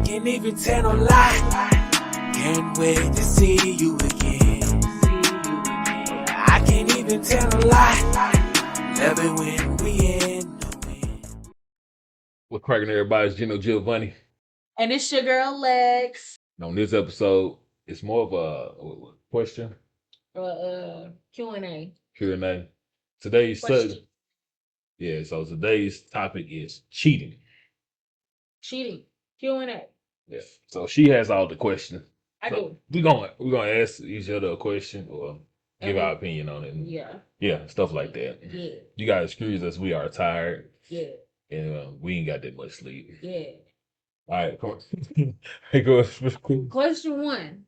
can't even tell no lie. Can't wait to see you again. I can't even tell no lie. Love it when we in the wind. What's cracking, everybody? It's Giovanni. And it's your girl Lex. On this episode, it's more of a question, Q&A. Q&A. Today's Question. so today's topic is cheating. Cheating. Q&A. Yeah. So she has all the questions. I do. We're gonna ask each other a question or give our opinion on it. Yeah. Yeah, stuff like that. Yeah. You guys excuse us, we are tired. Yeah. And we ain't got that much sleep. Yeah. All right, come on. Hey, go. Question 1.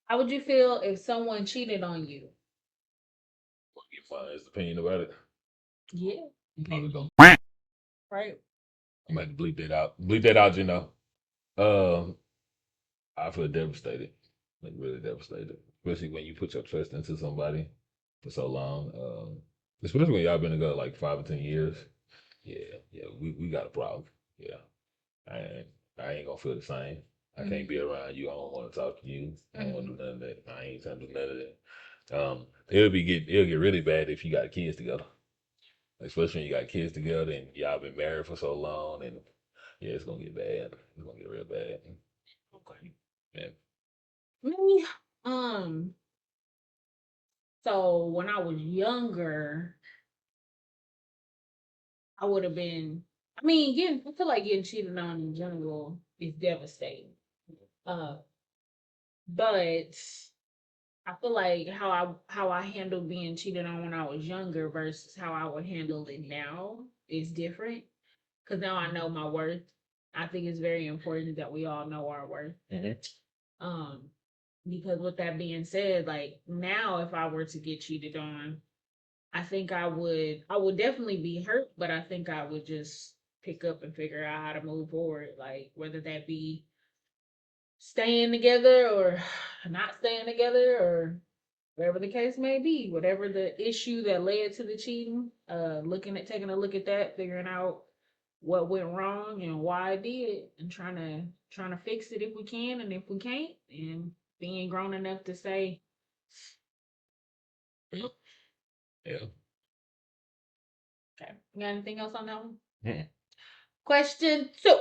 How would you feel if someone cheated on you? Get my opinion about it. Yeah. Probably gonna. Right. I'm gonna have to bleep that out. Bleep that out, I feel devastated, like really devastated, especially when you put your trust into somebody for so long. Especially when y'all been together like 5 or 10 years. Yeah, we got a problem. Yeah, I ain't gonna feel the same. I can't be around you. I don't want to talk to you. I don't want to do none of that. I ain't trying to do none of that. It'll get really bad if you got kids together. Especially when you got kids together and y'all been married for so long, and yeah, it's gonna get bad. It's gonna get real bad. Okay. Yeah. Me, so when I was younger, I would have been. I feel like getting cheated on in general is devastating. But I feel like how I handled being cheated on when I was younger versus how I would handle it now is different. Because now I know my worth. I think it's very important that we all know our worth. Mm-hmm. Because with that being said, like now if I were to get cheated on, I think I would definitely be hurt, but I think I would just pick up and figure out how to move forward. Like whether that be staying together or not staying together or whatever the case may be, whatever the issue that led to the cheating, taking a look at that, figuring out what went wrong and why I did, and trying to fix it if we can, and if we can't, and being grown enough to say, Yeah. okay. You got anything else on that one? Mm-hmm. Question 2.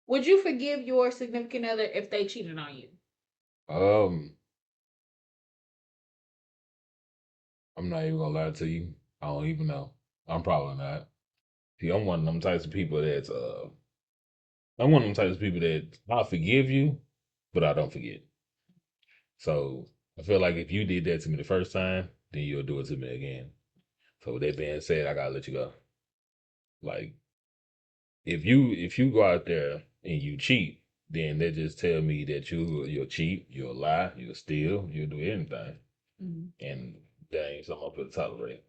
Would you forgive your significant other if they cheated on you? I'm not even gonna lie to you. I don't even know. I'm probably not. See, I'm one of them types of people that I'll forgive you, but I don't forget. So I feel like if you did that to me the first time, then you'll do it to me again. So with that being said, I gotta let you go. Like if you go out there and you cheat, then they just tell me that you'll cheat, you'll lie, you'll steal, you'll do anything. Mm-hmm. And that ain't something I'm gonna tolerate.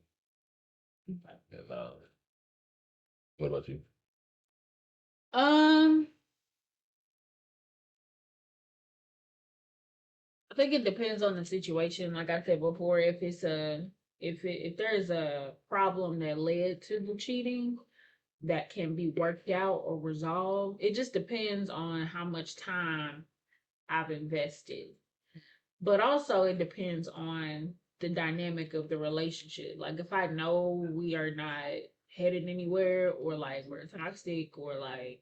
Okay. And what about you? I think it depends on the situation. Like I said before, if there's a problem that led to the cheating that can be worked out or resolved, it just depends on how much time I've invested. But also it depends on the dynamic of the relationship. Like if I know we are not headed anywhere, or like we're toxic, or like,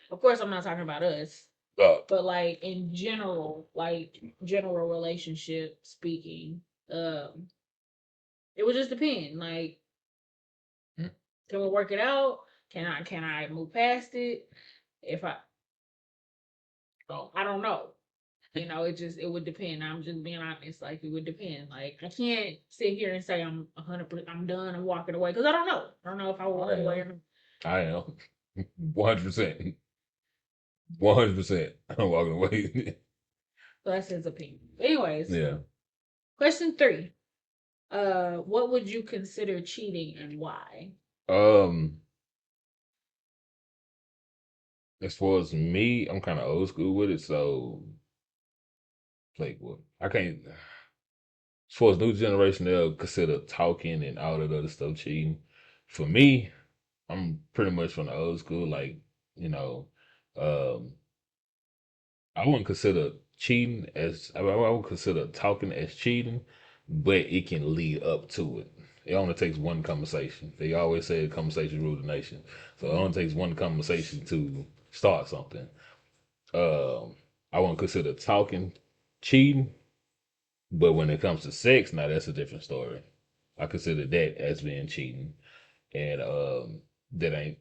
of course I'm not talking about us, but like in general, like general relationship speaking, it would just depend. Like, can we work it out? Can I move past it? If I don't know. It would depend. I'm just being honest. Like it would depend. Like I can't sit here and say I'm 100%. I'm done and walking away because I don't know. I don't know if I will walk away or not. I am 100%. 100%. I'm walking away. So that's his opinion. Anyways, Yeah. Question 3. What would you consider cheating and why? As far as me, I'm kind of old school with it, so like, what I can't. As far as new generation, they'll consider talking and all that other stuff cheating. For me, I'm pretty much from the old school. Like, you know, um, I wouldn't consider cheating as I would consider talking as cheating, but it can lead up to it. It only takes one conversation. They always say conversation rule the nation. So it only takes one conversation to start something. Um, I wouldn't consider talking cheating, but when it comes to sex, now that's a different story. I consider that as being cheating, and that ain't.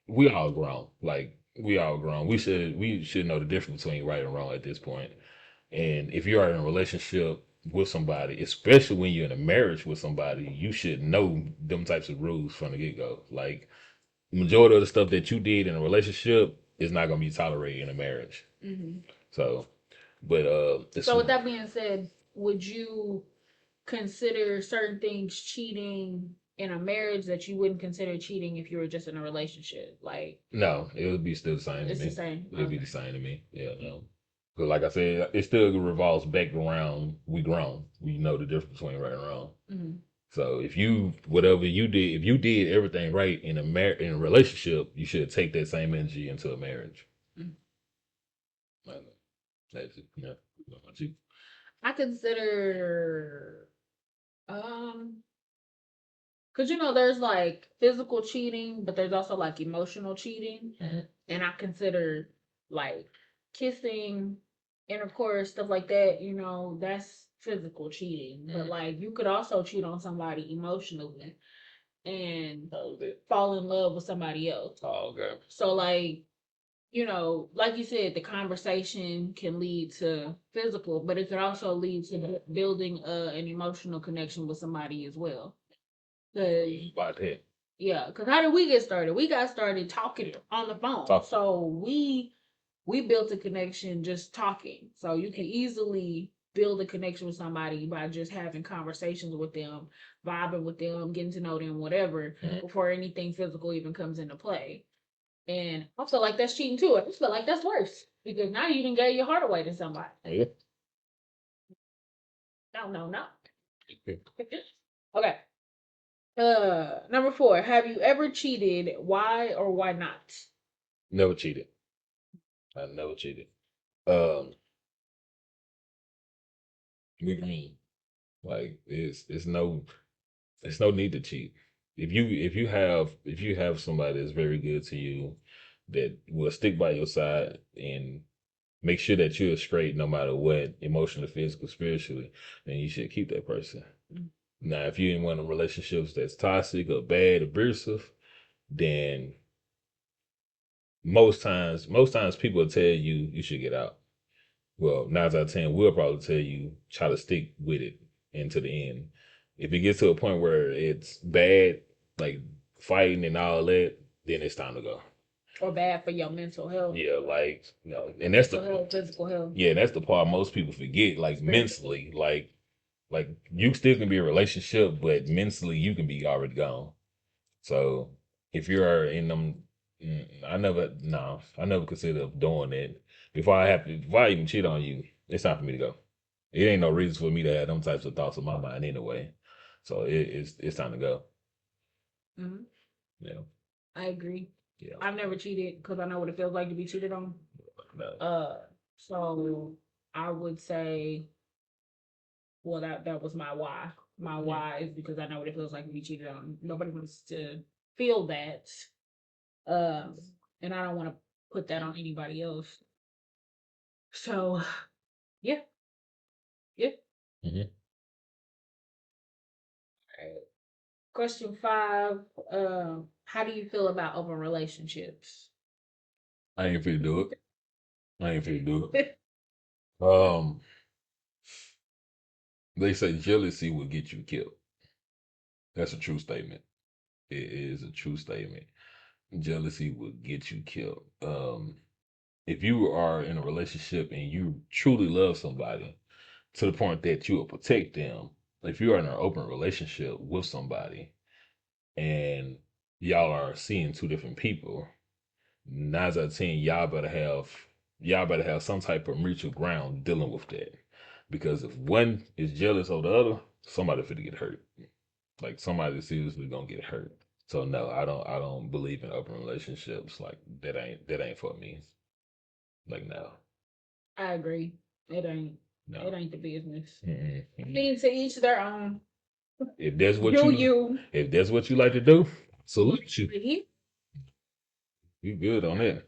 We all grown. Like we all grown. We should know the difference between right and wrong at this point. And if you are in a relationship with somebody, especially when you're in a marriage with somebody, you should know them types of rules from the get go. Like majority of the stuff that you did in a relationship is not gonna be tolerated in a marriage. Mm-hmm. So, but So with that being said, would you consider certain things cheating in a marriage that you wouldn't consider cheating if you were just in a relationship? Like, no, it would be still the same to it's me. the same. It'd be the same to me. Yeah, no. Because like I said, it still revolves back around. We grown. We know the difference between right and wrong. Mm-hmm. So if you whatever you did, if you did everything right in in a relationship, you should take that same energy into a marriage. Mm-hmm. That's it. Yeah. What about you? I consider, because there's like physical cheating, but there's also like emotional cheating, and I consider like kissing, intercourse, stuff like that. That's physical cheating, but like you could also cheat on somebody emotionally and fall in love with somebody else. Oh, okay. So like you said, the conversation can lead to physical, but it could also lead to building an emotional connection with somebody as well. Cause About that. yeah, because how did we get started? We got started talking on the phone. So we built a connection just talking. So you can easily build a connection with somebody by just having conversations with them, vibing with them, getting to know them, whatever, before anything physical even comes into play. And I feel like that's cheating too. I just feel like that's worse because now you done gave your heart away to somebody. Yeah. No. Okay. Number 4. Have you ever cheated? Why or why not? Never cheated. I never cheated. Um, we green. Like it's no need to cheat. If you have somebody that's very good to you that will stick by your side and make sure that you're straight no matter what, emotionally, physical, spiritually, then you should keep that person. Now, if you're in one of the relationships that's toxic or bad, abusive, then most times people will tell you you should get out. Well, 9 out of 10, we'll probably tell you try to stick with it into the end. If it gets to a point where it's bad, like fighting and all that, then it's time to go. Or bad for your mental health. Yeah, and that's Mental health, physical health. yeah, that's the part most people forget. Like mentally, like you still can be in a relationship, but mentally you can be already gone. So if you're in them, I never considered doing it. Before I even cheat on you, it's time for me to go. It ain't no reason for me to have them types of thoughts in my mind anyway. So it's time to go. Mm-hmm. Yeah. I agree. Yeah. I've never cheated because I know what it feels like to be cheated on. No. So I would say, well, that was my why. My why is because I know what it feels like to be cheated on. Nobody wants to feel that, and I don't want to put that on anybody else. So, yeah. Mhm. Alright. Question 5. How do you feel about open relationships? I ain't finna do it. I ain't finna do it. Um, they say jealousy will get you killed. That's a true statement. It is a true statement. Jealousy will get you killed. If you are in a relationship and you truly love somebody to the point that you will protect them, if you are in an open relationship with somebody and y'all are seeing two different people, 9 out of 10, y'all better have some type of mutual ground dealing with that. Because if one is jealous of the other, somebody finna get hurt. Like somebody seriously gonna get hurt. So no, I don't believe in open relationships. Like that ain't for me. Like no. I agree. It ain't. No. It ain't the business. Mm-mm. I mean, to each their own. If that's what Do you, if that's what you like to do, salute you. you? You good on that.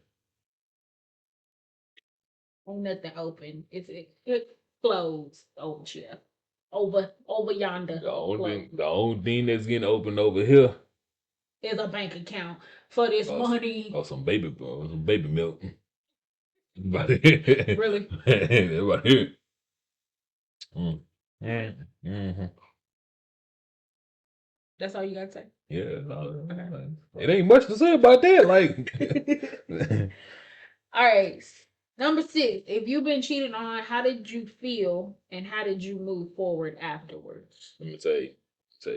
Ain't nothing open. It closed over here. Over yonder. The only thing that's getting opened over here Is a bank account for this money. or some baby milk. Really? Everybody here. Mm. Mm-hmm. That's all you gotta say. Yeah, no, Okay. it ain't much to say about that. Like, All right. Number 6. If you've been cheated on, how did you feel and how did you move forward afterwards? let me tell you,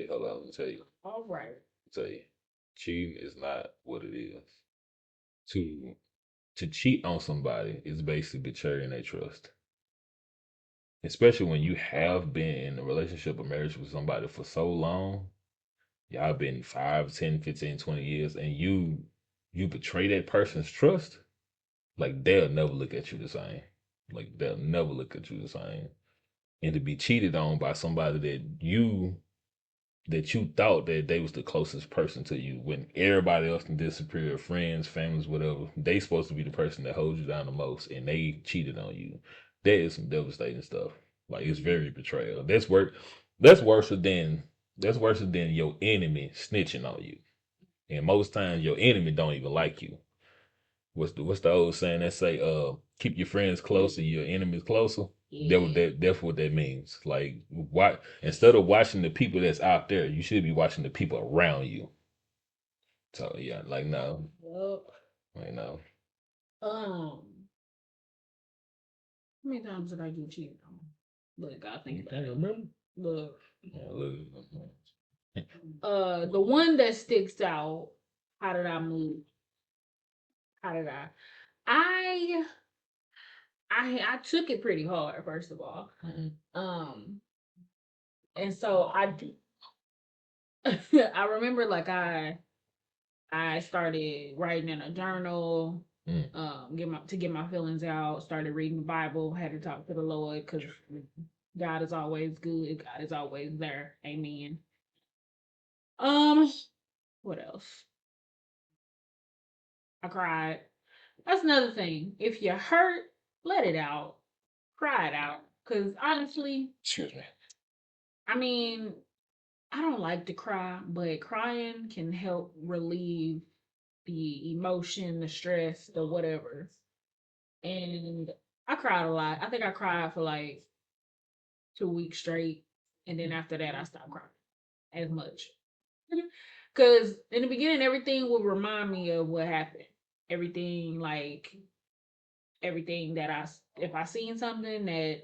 hold on, let me tell you, All right. cheating is not what it is. To cheat on somebody is basically betraying their trust. Especially when you have been in a relationship or marriage with somebody for so long, y'all been 5, 10, 15, 20 years, and you betray that person's trust, like they'll never look at you the same. Like they'll never look at you the same. And to be cheated on by somebody that you thought that they was the closest person to you when everybody else can disappear, friends, families, whatever, they supposed to be the person that holds you down the most and they cheated on you. That is some devastating stuff. Like it's very betrayal. That's worse than your enemy snitching on you. And most times your enemy don't even like you. What's the old saying that say keep your friends closer, your enemies closer? That's what that means. Like why instead of watching the people that's out there, you should be watching the people around you. So yeah, like no. Yep. Like no. How many times did I get cheated on? Look, I think about it. Remember? Look. Yeah, look. The one that sticks out, how did I move? How did I? I I took it pretty hard, first of all. Um, and so I remember like I started writing in a journal, get my feelings out. Started reading the Bible. Had to talk to the Lord because God is always good. God is always there. Amen. Um, what else? I cried. That's another thing. If you're hurt, let it out. Cry it out. Cause honestly, Excuse me. I mean, I don't like to cry, but crying can help relieve the emotion, the stress, the whatever. And I cried a lot. I think I cried for like 2 weeks straight. And then after that, I stopped crying as much. Because in the beginning, everything would remind me of what happened. Everything, like, everything that if I seen something that,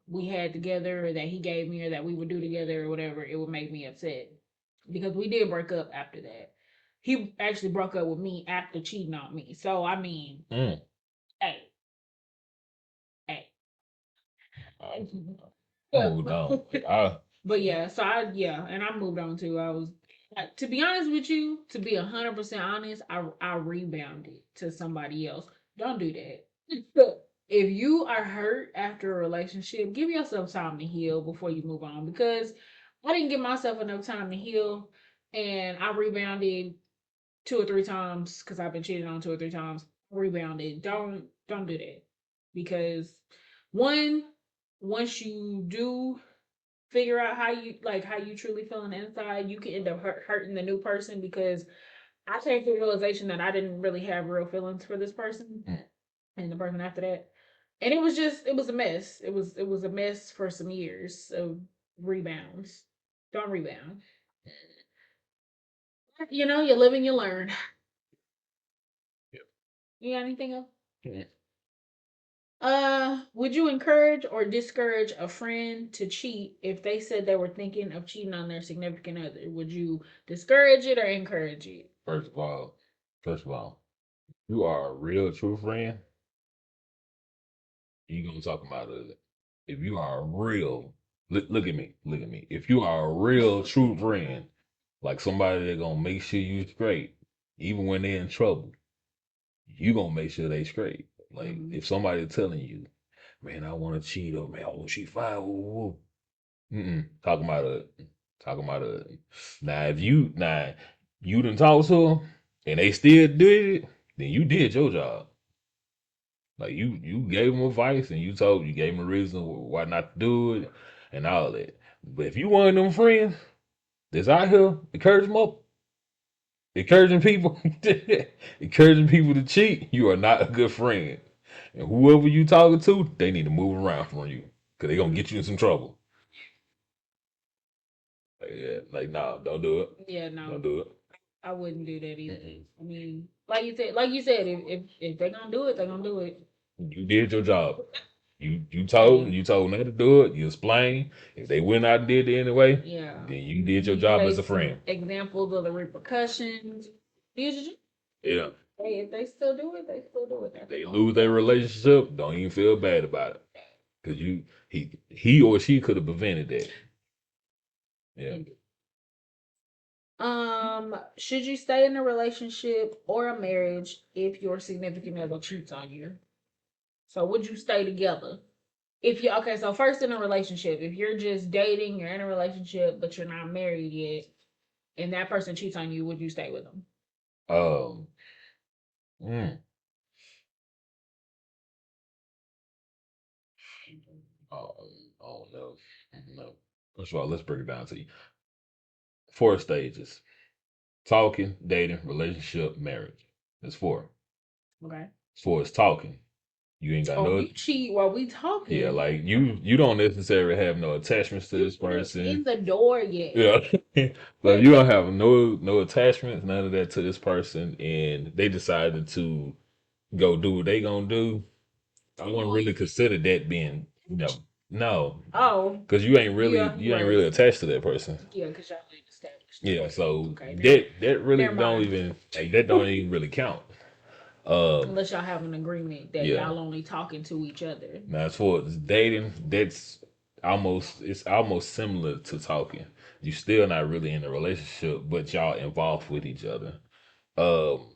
we had together or that he gave me or that we would do together or whatever, it would make me upset. Because we did break up after that. He actually broke up with me after cheating on me. So, I mean, hey, hey. Oh no. But yeah, so and I moved on too. To be honest with you, to be 100% honest, I rebounded to somebody else. Don't do that. If you are hurt after a relationship, give yourself time to heal before you move on. Because I didn't give myself enough time to heal, and I rebounded 2 or 3 times because I've been cheated on 2 or 3 times. Rebounded. Don't do that because one, once you do figure out how you truly feel on the inside, you can end up hurting the new person because I came to the realization that I didn't really have real feelings for this person and the person after that. And it was a mess. It was a mess for some years of rebounds. Don't rebound. You live and you learn. Yep. You got anything else? Yeah. Would you encourage or discourage a friend to cheat if they said they were thinking of cheating on their significant other? Would you discourage it or encourage it? First of all, you are a real true friend. You gonna talk about it. If you are a real, look at me. If you are a real true friend, like somebody that gonna make sure you straight, even when they're in trouble, you gonna make sure they straight. Like if somebody telling you, man, I want to cheat, or man, I want to cheat fine. Woo, woo. Talking about a, talking about a. Now if you didn't talk to them and they still did it, then you did your job. Like you gave them advice and you gave them a reason why not to do it and all that. But if you one of them friends that's out here encouraging people, encouraging people to cheat, you are not a good friend. And whoever you talking to, they need to move around from you because they gonna get you in some trouble. Like, yeah, like nah, don't do it. Yeah, Don't no, do it. I wouldn't do that either. Mm-mm. I mean, like you said, if they're gonna do it, they're gonna do it. You did your job. You Hey, told them to do it. You explained. If they went out and did it anyway, yeah. then you did your You job as gave a some friend. examples of the repercussions. Did you? Yeah. Hey, if they still do it, they still do it. If That's they fine. lose their relationship, don't even feel bad about it. Cause he or she could have prevented that. Yeah. Should you stay in a relationship or a marriage if your significant other cheats on you? So would you stay together? If you okay, so first in a relationship, if you're just dating, you're in a relationship, but you're not married yet, and that person cheats on you, would you stay with them? Um. mm, um, oh no. No. First of all, let's break it down to you. 4 stages: talking, dating, relationship, marriage. That's 4. Okay. 4 is talking. You ain't got Oh, no. you cheat while we Yeah, talking. like you don't necessarily have no attachments to You this put it in person. the door yet. Yeah. But you don't have no attachments, none of that to this person, and they decided to go do what they gonna do. I wouldn't really consider that being no, Oh, because yeah, you you're ain't right. really attached to that person. Yeah, because y'all ain't established. Yeah, so Okay, that really never don't mind. even that don't even really count. Um, Unless y'all have an agreement that yeah. y'all only talking to each other. Now, as far as dating, it's almost similar to talking. You still not really in a relationship, but y'all involved with each other. Um,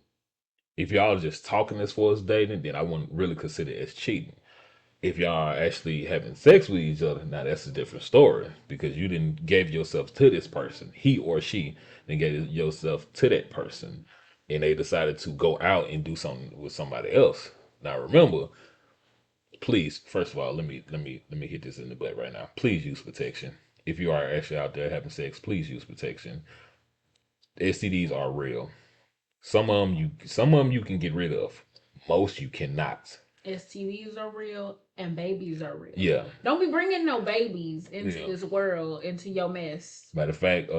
if y'all just talking as far as dating, then I wouldn't really consider it as cheating. If y'all are actually having sex with each other, now that's a different story because you didn't gave yourself to this person. He or she then gave yourself to that person, and they decided to go out and do something with somebody else. Now remember, please, first of all, let me hit this in the butt right now. Please use protection. If you are actually out there having sex, please use protection. STDs are real. Some of them you can get rid of. Most you cannot. STDs are real and babies are real. Yeah. Don't be bringing no babies into Yeah. this world, into your mess. Matter of fact,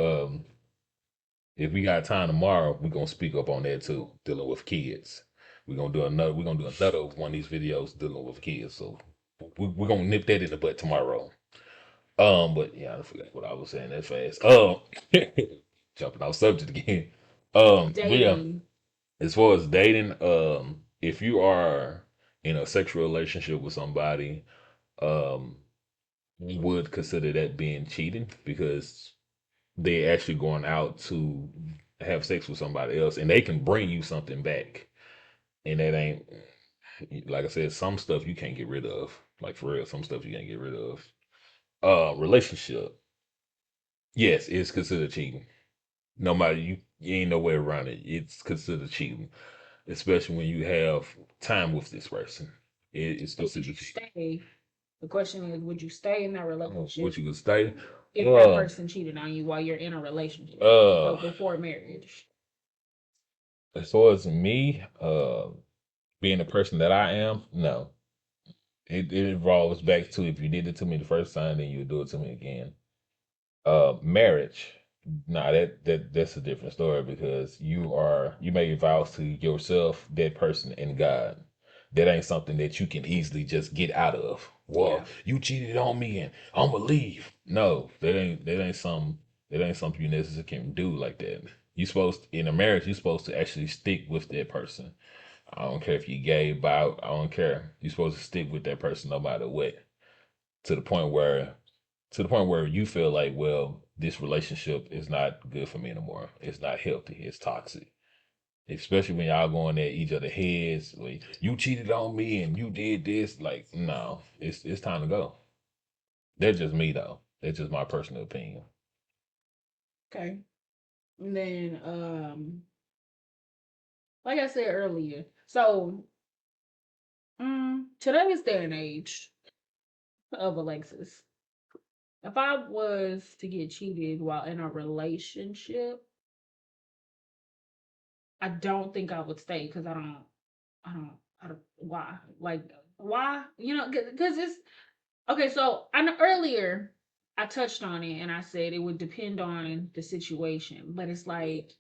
if we got time tomorrow, we're gonna speak up on that too, dealing with kids. We're gonna do another one of these videos dealing with kids. So we're gonna nip that in the butt tomorrow. But yeah, I forgot what I was saying that fast. Jumping off subject again. But yeah, Dating. as far as dating, if you are in a sexual relationship with somebody, we would consider that being cheating because they actually going out to have sex with somebody else, and they can bring you something back, and that ain't like I said. Some stuff you can't get rid of, like for real. Some stuff you can't get rid of. Relationship, yes, it's considered cheating. No matter you ain't no way around it. It's considered cheating, especially when you have time with this person. It's So would considered you cheating. stay? The question is, would you stay in that What relationship you could stay? if that Uh, person cheated on you while you're in a relationship? So uh, before marriage. as far as me, being the person that I am, no. It evolves back to if you did it to me the first time, then you would do it to me again. Marriage, nah, that's a different story because you made vows to yourself, that person, and God. That ain't something that you can easily just get out of. Well, Yeah. you cheated on me and I'm gonna leave. No, that ain't something you necessarily can do like that. You supposed in a marriage, you're supposed to actually stick with that person. I don't care if you gay, bi, I don't care. You're supposed to stick with that person no matter what. To the point where you feel like, well, this relationship is not good for me anymore. It's not healthy. It's toxic. Especially when y'all going at each other heads. Like, you cheated on me and you did this. Like, no, it's time to go. That's just me though. That's just my personal opinion. Okay. And then, like I said earlier, so today's day and age of Alexis, if I was to get cheated while in a relationship, I don't think I would stay because I don't, why? Like, why? You know, because it's okay. So I know earlier I touched on it and I said it would depend on the situation, but it's like,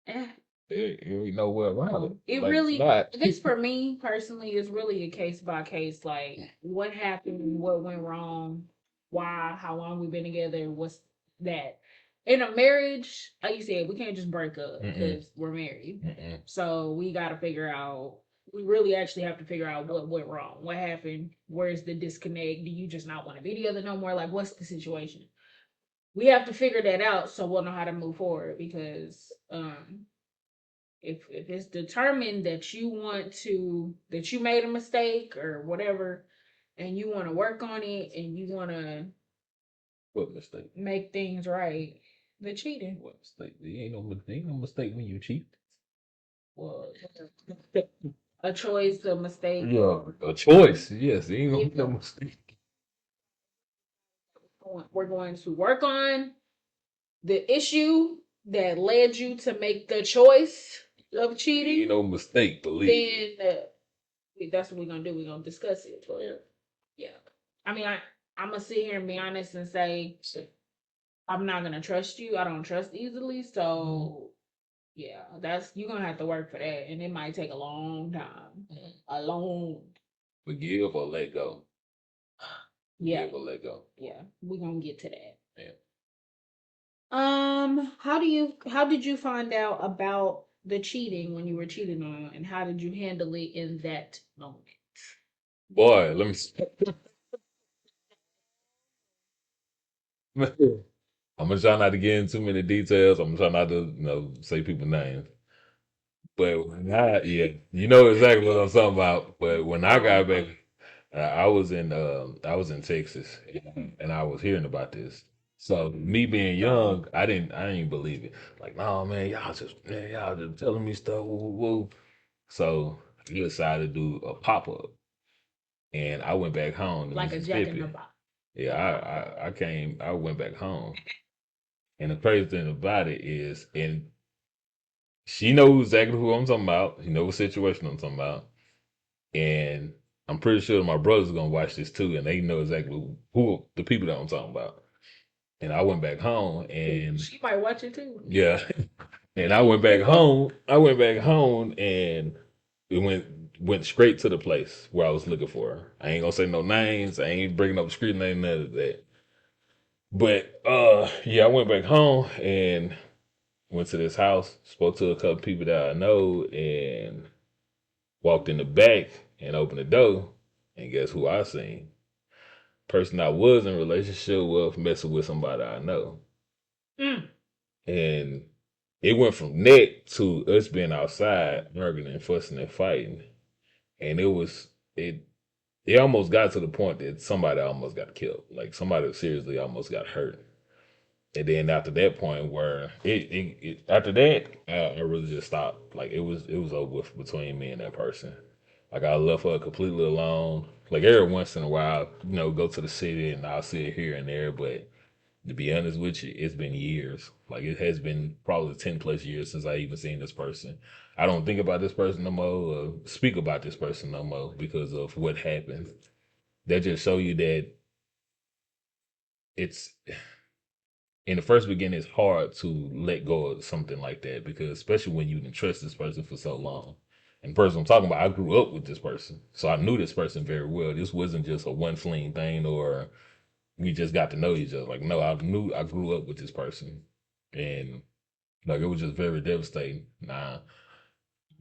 eh, You know what around it. it Like, really, not. I guess for me personally, it's really a case by case. Like, what happened, what went wrong, why, how long we've been together, what's that. In a marriage, like you said, we can't just break up Mm-mm. because we're married. Mm-mm. So we got to figure out. We really actually have to figure out what went wrong, what happened, where's the disconnect. Do you just not want to be together no more? Like, what's the situation? We have to figure that out so we'll know how to move forward. Because if it's determined that that you made a mistake or whatever, and you want to work on it and you want to What mistake? make things right, the cheating. What mistake? Ain't no mistake when you cheat. Well, a choice, a mistake. Yeah, a choice. Yes, ain't If no mistake. we're going to work on the issue that led you to make the choice of Ain't cheating, no mistake, believe me. then that's what we're gonna do. We're gonna discuss it. But yeah, I mean, I'm gonna sit here and be honest and say I'm not gonna trust you. I don't trust easily, so yeah, that's you're gonna have to work for that, and it might take a long time, a long. Forgive or let go. Yeah, Forgive or let go. yeah, we're gonna get to that. Yeah. How did you find out about the cheating when you were cheating on, and how did you handle it in that moment? Boy, let me. I'm gonna try not to get into too many details. I'm gonna try not to, say people's names. But when yeah, you know exactly what I'm talking about. But when I got back, I was in Texas, and I was hearing about this. So me being young, I didn't believe it. Like, no man, y'all just telling me stuff. Woo, woo, woo. So I decided to do a pop up, and I went back home to Like a Jack in the Mississippi. Box. Yeah, I went back home, and the crazy thing about it is, and she knows exactly who I'm talking about. She knows what situation I'm talking about. And I'm pretty sure my brothers are gonna watch this too, and they know exactly who the people that I'm talking about. And I went back home, and She might watch it too. yeah, and I went back home. I went back home, and it went straight to the place where I was looking for her. I ain't gonna say no names. I ain't bringing up the street name, none of that. But yeah, I went back home and went to this house, spoke to a couple people that I know, and walked in the back and opened the door. And guess who I seen? Person I was in a relationship with messing with somebody I know. Mm. And it went from that to us being outside arguing and fussing and fighting. And it almost got to the point that somebody almost got killed. Like somebody seriously almost got hurt. And then after that point, where after that, I really just stopped. Like it was over with between me and that person. Like I left her completely alone. Like every once in a while, go to the city and I'll see her here and there. But to be honest with you, it's been years. Like it has been probably 10 plus years since I even seen this person. I don't think about this person no more or speak about this person no more because of what happened. That just show you that it's in the first beginning, it's hard to let go of something like that because especially when you didn't trust this person for so long. And the person I'm talking about, I grew up with this person, so I knew this person very well. This wasn't just a one fleeting thing, or we just got to know each other. Like, no, I grew up with this person, and like it was just very devastating. Nah,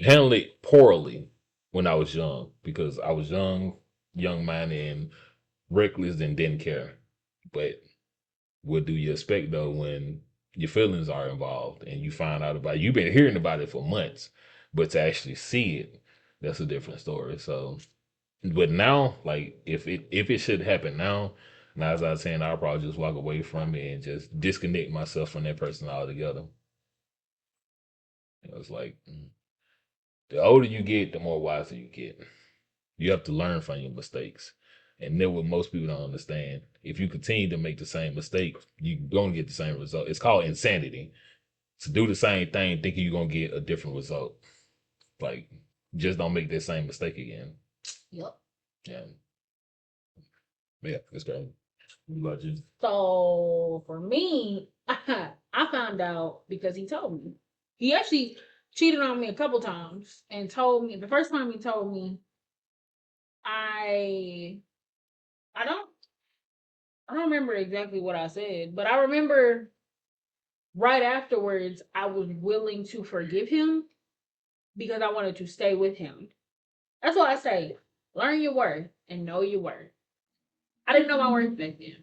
handled it poorly when I was young because I was young minded, and reckless and didn't care. But what do you expect though when your feelings are involved, and you find out about it. You've been hearing about it for months, but to actually see it, that's a different story. So, but now, like if it should happen now, 9 out of 10, I'll probably just walk away from it and just disconnect myself from that person altogether. It's like the older you get, the more wiser you get. You have to learn from your mistakes. And then what most people don't understand, if you continue to make the same mistake, you're going to get the same result. It's called insanity. To do the same thing thinking you're going to get a different result. Like, just don't make that same mistake again. Yep. Yeah. Yeah, it's great. What about you? So for me, I found out because he told me. He actually cheated on me a couple times and told me the first time he told me, I I don't I don't remember exactly what I said, but I remember right afterwards I was willing to forgive him because I wanted to stay with him. That's why I say learn your worth and know your worth. I didn't know my worth back then.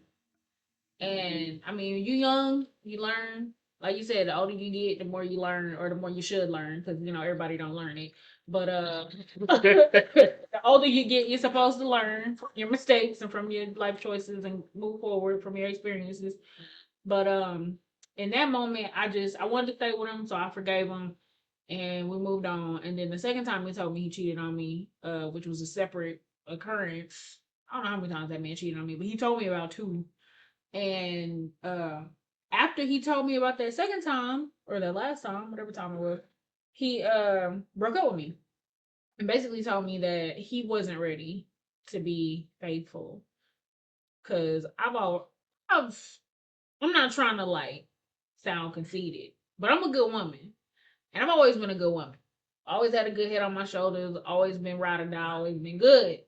And I mean, you young, you learn. Like you said, the older you get, the more you learn, or the more you should learn, because everybody don't learn it. But the older you get, you're supposed to learn from your mistakes and from your life choices and move forward from your experiences. But in that moment, I wanted to stay with him, so I forgave him, and we moved on. And then the second time he told me he cheated on me, which was a separate occurrence. I don't know how many times that man cheated on me, but he told me about two. And after he told me about that second time or that last time, whatever time it was, he broke up with me and basically told me that he wasn't ready to be faithful. Cause I'm not trying to like sound conceited, but I'm a good woman, and I've always been a good woman. Always had a good head on my shoulders. Always been ride or die. Always been good.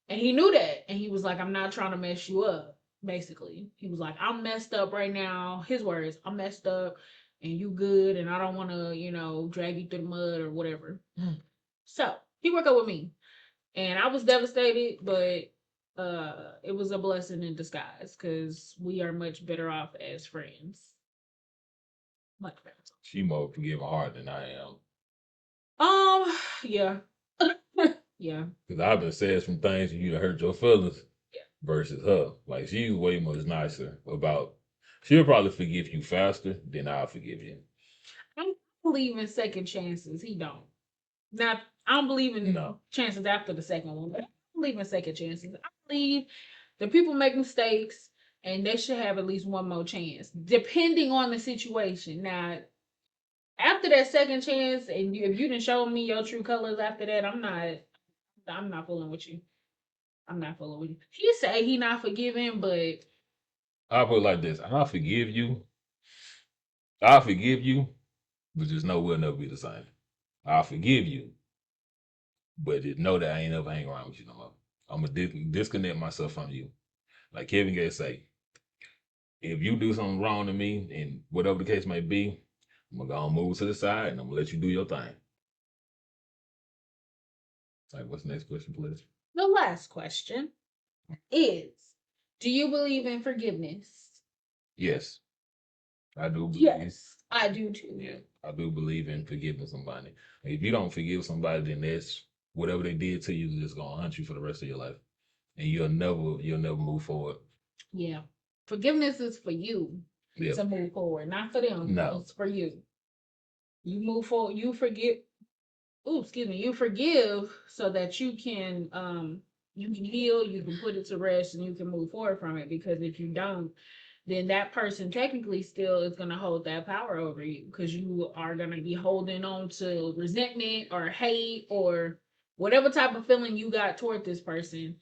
And he knew that. And he was like, I'm not trying to mess you up, basically. He was like, I'm messed up right now. His words, I'm messed up and you good. And I don't want to, drag you through the mud or whatever. So he broke up with me. And I was devastated, but it was a blessing in disguise because we are much better off as friends. Much better. She more forgiving heart than I am. Yeah. Yeah. Because I've been saying some things and you done hurt your feelings. Yeah. Versus her. Like, she's way much nicer about, she'll probably forgive you faster than I'll forgive you. I don't believe in second chances. He don't. Now, I don't believe in chances after the second one, but I believe in second chances. I believe that people make mistakes and they should have at least one more chance, depending on the situation. Now, after that second chance, and if you didn't show me your true colors after that, I'm not fooling with you. I'm not fooling with you. He say he not forgiving, but I'll put it like this. I'll forgive you. I'll forgive you, but just know we'll never be the same. I'll forgive you, but just know that I ain't ever hang around with you no more. I'm going to disconnect myself from you. Like Kevin Gates say, if you do something wrong to me, and whatever the case may be, I'm going to go and move to the side, and I'm going to let you do your thing. All right, what's the next question, please? the last question is, do you believe in forgiveness? Yes, I do believe. Yes, I do too. Yeah, I do believe in forgiving somebody. If you don't forgive somebody, then that's whatever they did to you is just gonna haunt you for the rest of your life, and you'll never move forward. Yeah, forgiveness is for you to move forward, not for them. No, it's for you. You move forward. You forgive. Oh, excuse me. You forgive so that you can heal. You can put it to rest, and you can move forward from it. Because if you don't, then that person technically still is going to hold that power over you because you are going to be holding on to resentment or hate or whatever type of feeling you got toward this person.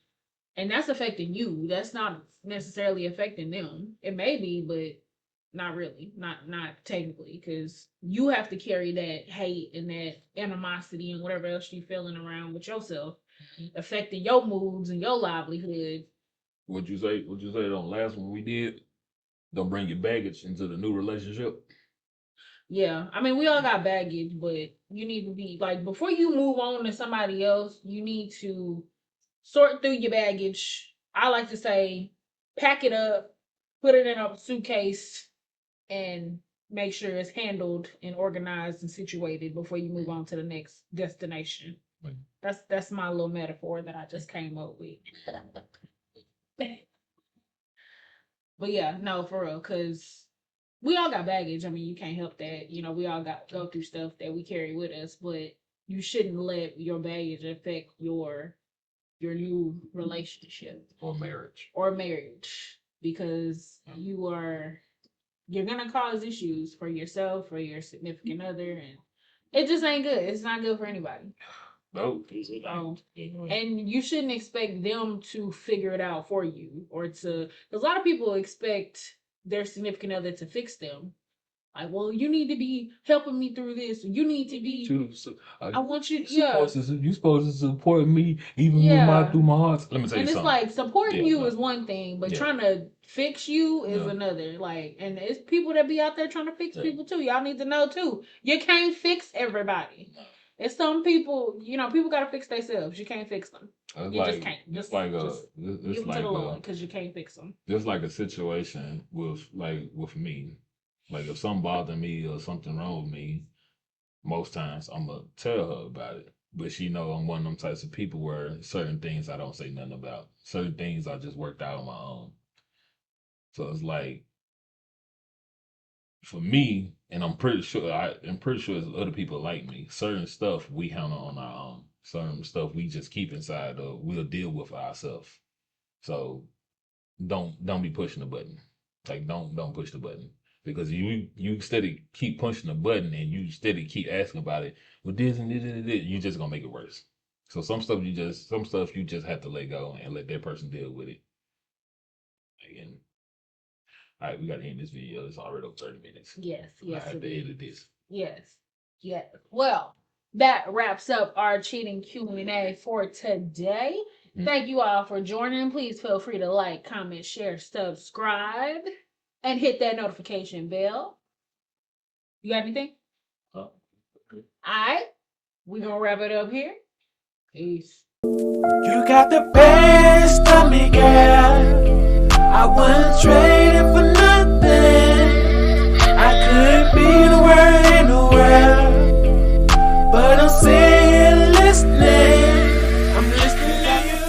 And that's affecting you. That's not necessarily affecting them. It may be, but not really. Not technically, because you have to carry that hate and that animosity and whatever else you're feeling around with yourself, affecting your moods and your livelihood. Would you say on the last one we did? Don't bring your baggage into the new relationship. Yeah, I mean, we all got baggage, but you need to be like before you move on to somebody else, you need to sort through your baggage. I like to say, pack it up, put it in a suitcase, and make sure it's handled and organized and situated before you move on to the next destination. Right. That's my little metaphor that I just came up with. But yeah, no, for real, because we all got baggage. I mean, you can't help that. You know, we all got go through stuff that we carry with us, but you shouldn't let your baggage affect your new relationship Or marriage. because you're gonna cause issues for yourself, for your significant other, and it just ain't good. It's not good for anybody. No. And you shouldn't expect them to figure it out for you or to, because a lot of people expect their significant other to fix them. Like, well, you need to be helping me through this. You need to be. I want you. Yeah. You supposed to support me even Yeah. through my heart. Let me tell you And it's something. like supporting Yeah, you no. is one thing, but Yeah. trying to fix you is Yeah. another. Like, and it's people that be out there trying to fix Yeah. people too. Y'all need to know too. You can't fix everybody. It's some people, you know, people gotta fix themselves. You can't fix them. You just can't. It's Just like give them to the Lord because you can't fix them. Just like a situation with me. Like if something bothers me or something wrong with me, most times I'm gonna tell her about it. But she know I'm one of them types of people where certain things I don't say nothing about. Certain things I just worked out on my own. So it's like for me, and I'm pretty sure there's other people like me. Certain stuff we handle on our own. Certain stuff we just keep inside or we'll deal with ourselves. So don't be pushing the button. Like don't push the button. Because you steady keep pushing the button and you steady keep asking about it. Well, this and this and this, you just gonna make it worse. So some stuff you just have to let go and let that person deal with it. Again. All right, we gotta end this video. It's already over 30 minutes. Yes, I have to edit this. Yes. Well, that wraps up our cheating Q&A for today. Thank you all for joining. Please feel free to like, comment, share, subscribe, and hit that notification bell. You got anything? All right. We're going to wrap it up here. Peace. You got the best of me, girl. I wouldn't trade it for